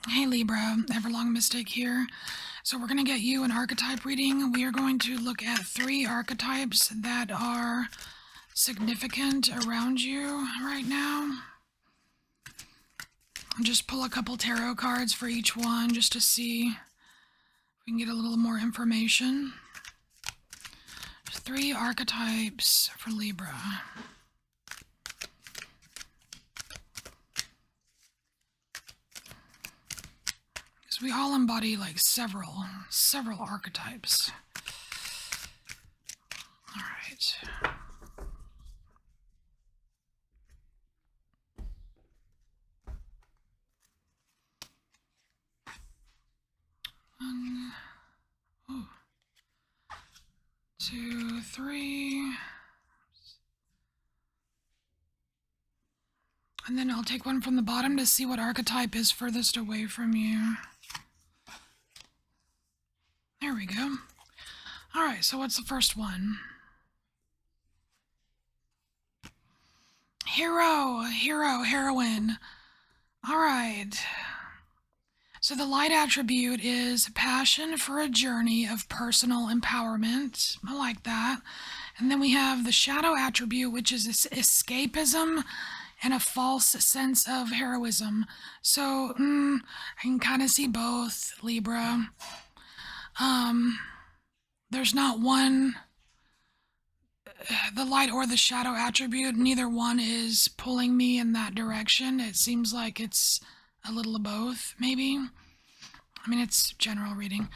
Hey Libra, EverlongMystic here. So we're going to get you an archetype reading. We are going to look at 3 archetypes that are significant around you right now. And just pull a couple tarot cards for each one just to see if we can get a little more information. 3 archetypes for Libra. We all embody like several archetypes. All right. One, oh, 2, 3. And then I'll take one from the bottom to see what archetype is furthest away from you. There we go. All right, so what's the first one? Heroine. All right. So the light attribute is passion for a journey of personal empowerment. I like that. And then we have the shadow attribute, which is escapism and a false sense of heroism. So I can kind of see both, Libra. There's not one, the light or the shadow attribute, neither one is pulling me in that direction. It seems like it's a little of both, maybe. I mean, it's general reading.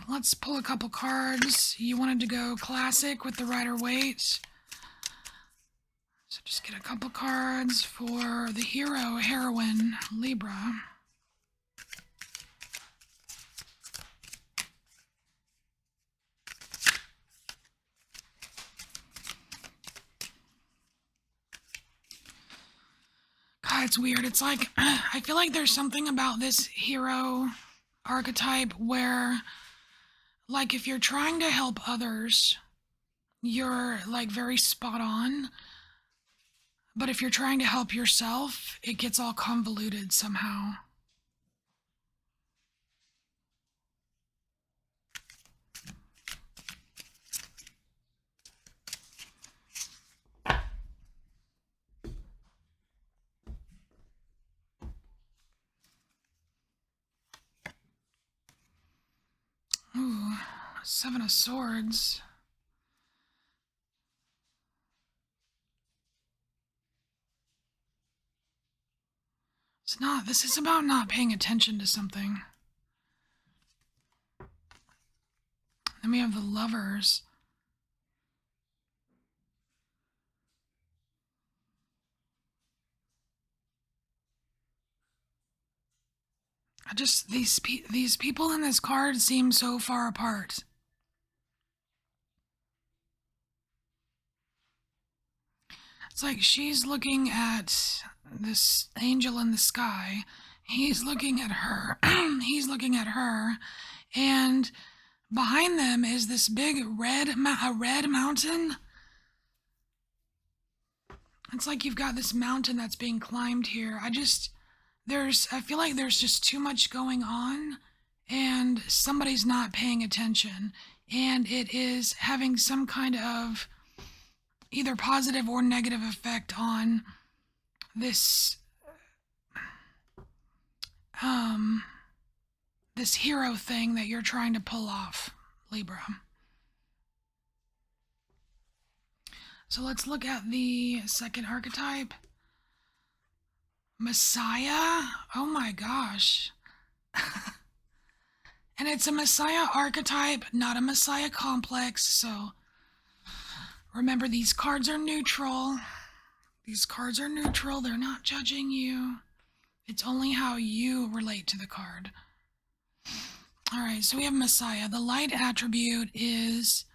Let's pull a couple cards. You wanted to go classic with the Rider-Waite. So just get a couple cards for the heroine, Libra. God, it's weird. It's like, I feel like there's something about this hero archetype where, like, if you're trying to help others, you're, like, very spot on. But if you're trying to help yourself, it gets all convoluted somehow. Ooh, 7 of Swords. This is about not paying attention to something. Then we have the Lovers. These people in this card seem so far apart. It's like she's looking at this angel in the sky. He's looking at her. He's looking at her. And behind them is this big red mountain. It's like you've got this mountain that's being climbed here. I feel like there's just too much going on and somebody's not paying attention. And it is having some kind of either positive or negative effect on this this hero thing that you're trying to pull off, Libra. So let's look at the second archetype. Messiah? Oh my gosh. And it's a Messiah archetype, not a Messiah complex, so remember, these cards are neutral. These cards are neutral. They're not judging you. It's only how you relate to the card. All right, so we have Messiah. The light attribute is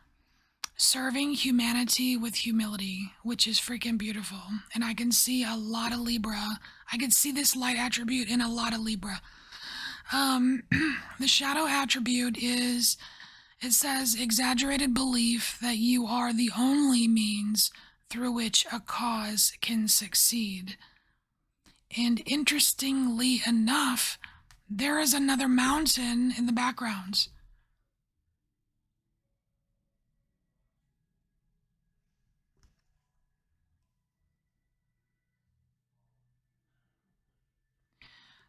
serving humanity with humility, which is freaking beautiful. And I can see a lot of Libra. I can see this light attribute in a lot of Libra. The shadow attribute is, it says, exaggerated belief that you are the only means through which a cause can succeed. And interestingly enough, there is another mountain in the background.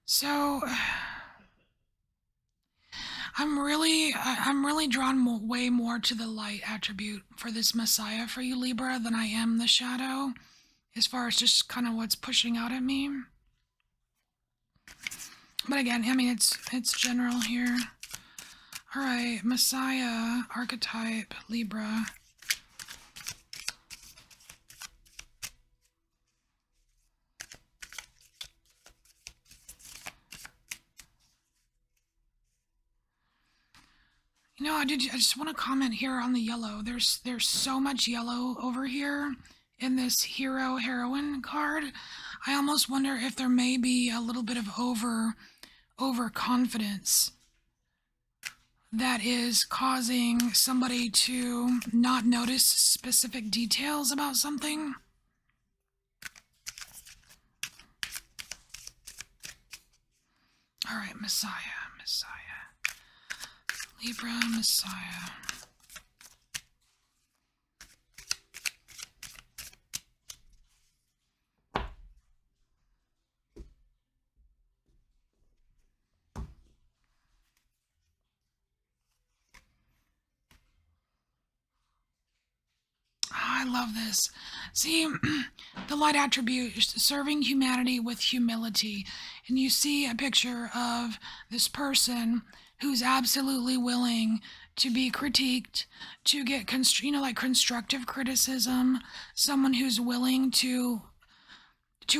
So I'm really drawn way more to the light attribute for this Messiah for you, Libra, than I am the shadow, as far as just kind of what's pushing out at me. But again, I mean, it's general here. All right, Messiah, archetype, Libra. You know, I just want to comment here on the yellow. There's so much yellow over here in this hero heroine card. I almost wonder if there may be a little bit of overconfidence that is causing somebody to not notice specific details about something. All right, Messiah. Libra, Messiah. I love this. See, the light attribute is serving humanity with humility. And you see a picture of this person who's absolutely willing to be critiqued, to get like constructive criticism, someone who's willing to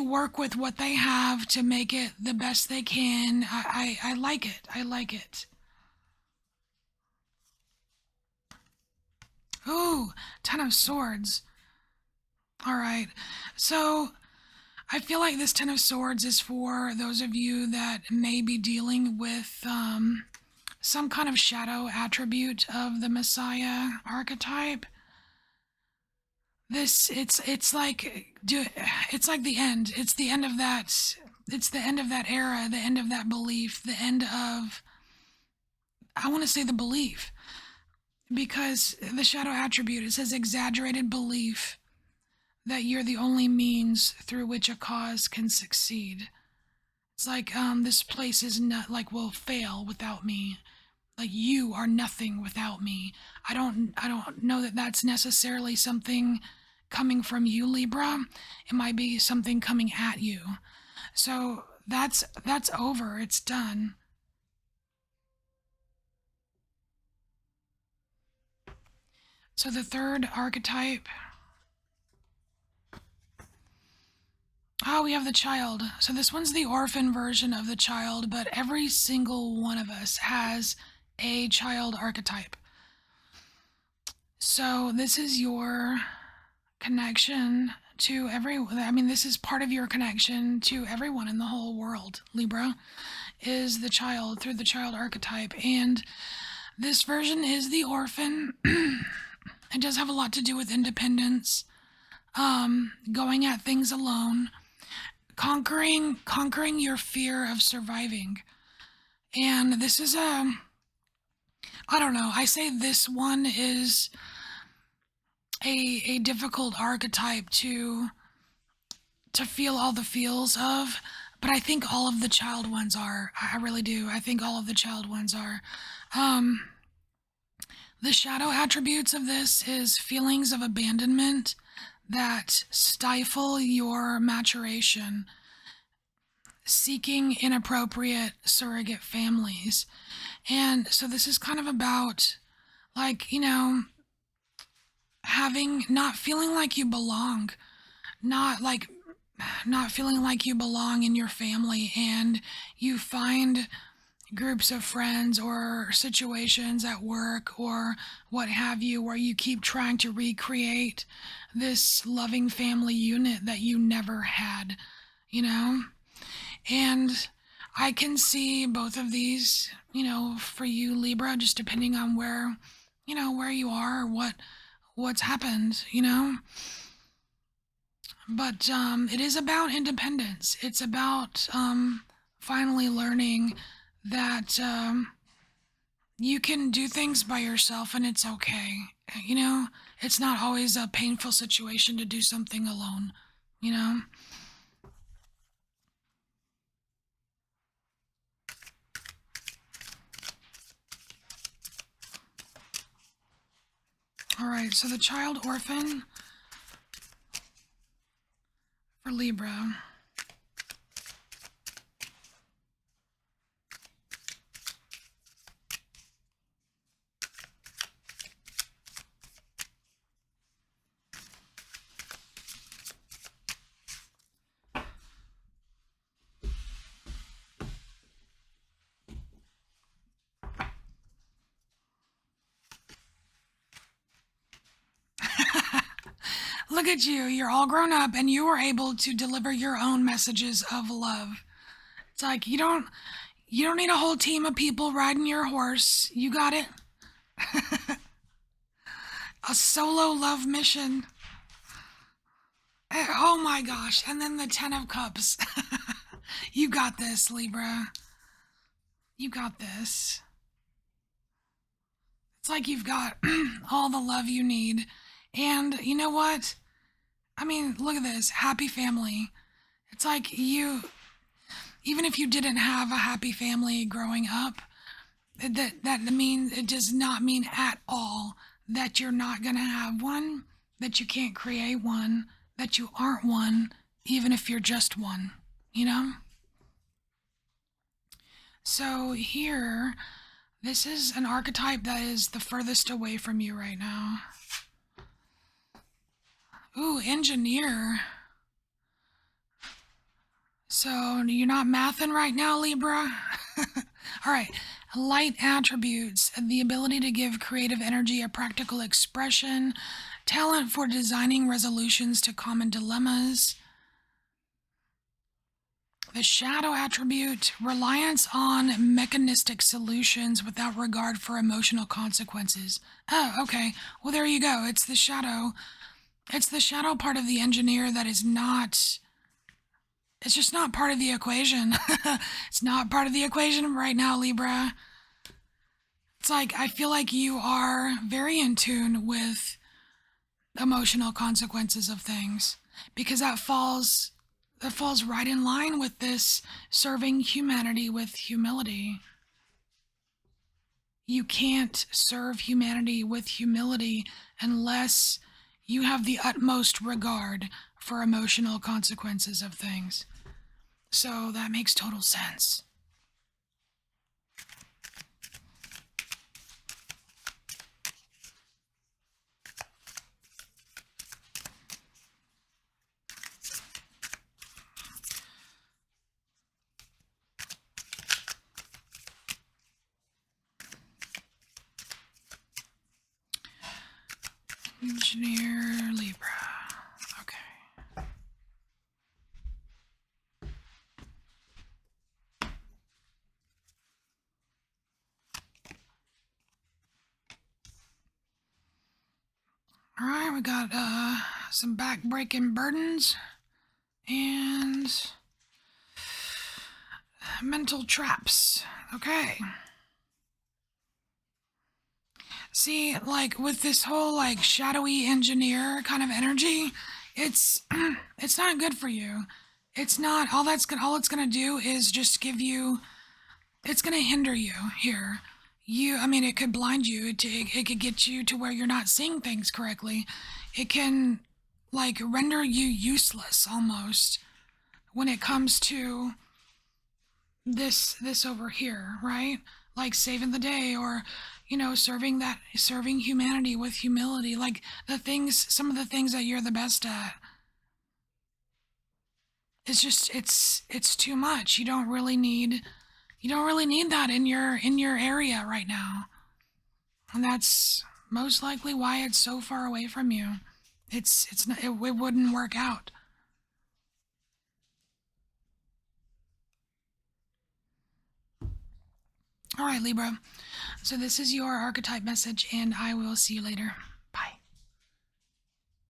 work with what they have to make it the best they can. I like it. I like it. Ooh, Ten of Swords. All right. So I feel like this Ten of Swords is for those of you that may be dealing with some kind of shadow attribute of the Messiah archetype. It's like the end. It's the end of that. It's the end of that era, the end of that belief, the end of, I want to say, the belief. Because the shadow attribute, it says exaggerated belief that you're the only means through which a cause can succeed. It's like, this place is not, like, will fail without me. Like, you are nothing without me. I don't know that that's necessarily something coming from you, Libra. It might be something coming at you. So that's over. It's done. So the third archetype. Oh, we have the child. So this one's the orphan version of the child, but every single one of us has a child archetype. So this is your connection to this is part of your connection to everyone in the whole world, Libra, is the child through the child archetype. And this version is the orphan. It does have a lot to do with independence, going at things alone, conquering your fear of surviving. And this is I don't know, I say this one is a difficult archetype to feel all the feels of, but I think all of the child ones are. I really do. I think all of the child ones are. The shadow attributes of this is feelings of abandonment that stifle your maturation, seeking inappropriate surrogate families. And so this is kind of about, like, not feeling like you belong, not feeling like you belong in your family, and you find groups of friends or situations at work or what have you where you keep trying to recreate this loving family unit that you never had, and I can see both of these, for you, Libra, just depending on where you are or what's happened, But it is about independence. It's about finally learning that you can do things by yourself and it's okay. You know, it's not always a painful situation to do something alone, you know? All right, so the child orphan for Libra. Look at you. You're all grown up and you are able to deliver your own messages of love. It's like you don't need a whole team of people riding your horse. You got it. A solo love mission. Oh my gosh. And then the 10 of Cups. You got this, Libra. You got this. It's like you've got all the love you need. And you know what? I mean, look at this. Happy family. It's like even if you didn't have a happy family growing up, that means it does not mean at all that you're not going to have one, that you can't create one, that you aren't one, even if you're just one, you know? So here, this is an archetype that is the furthest away from you right now. Ooh, engineer. So you're not mathing right now, Libra? All right. Light attributes, the ability to give creative energy a practical expression, talent for designing resolutions to common dilemmas. The shadow attribute, reliance on mechanistic solutions without regard for emotional consequences. Oh, okay. Well, there you go. It's the shadow. It's the shadow part of the engineer that is not... It's just not part of the equation. It's not part of the equation right now, Libra. It's like, I feel like you are very in tune with emotional consequences of things because that falls right in line with this serving humanity with humility. You can't serve humanity with humility unless you have the utmost regard for emotional consequences of things. So that makes total sense. Engineer Libra. Okay. All right, we got some back-breaking burdens and mental traps. Okay. See, like with this whole like shadowy engineer kind of energy, it's it's not good for you. It's not all it's gonna do is just give you. It's gonna hinder you here. I mean, it could blind you. It could get you to where you're not seeing things correctly. It can like render you useless almost when it comes to this over here, right? Like saving the day or serving humanity with humility, like some of the things that you're the best at. It's just it's too much. You don't really need that in your area right now. And that's most likely why it's so far away from you. It's not, it wouldn't work out. All right, Libra. So this is your archetype message, and I will see you later.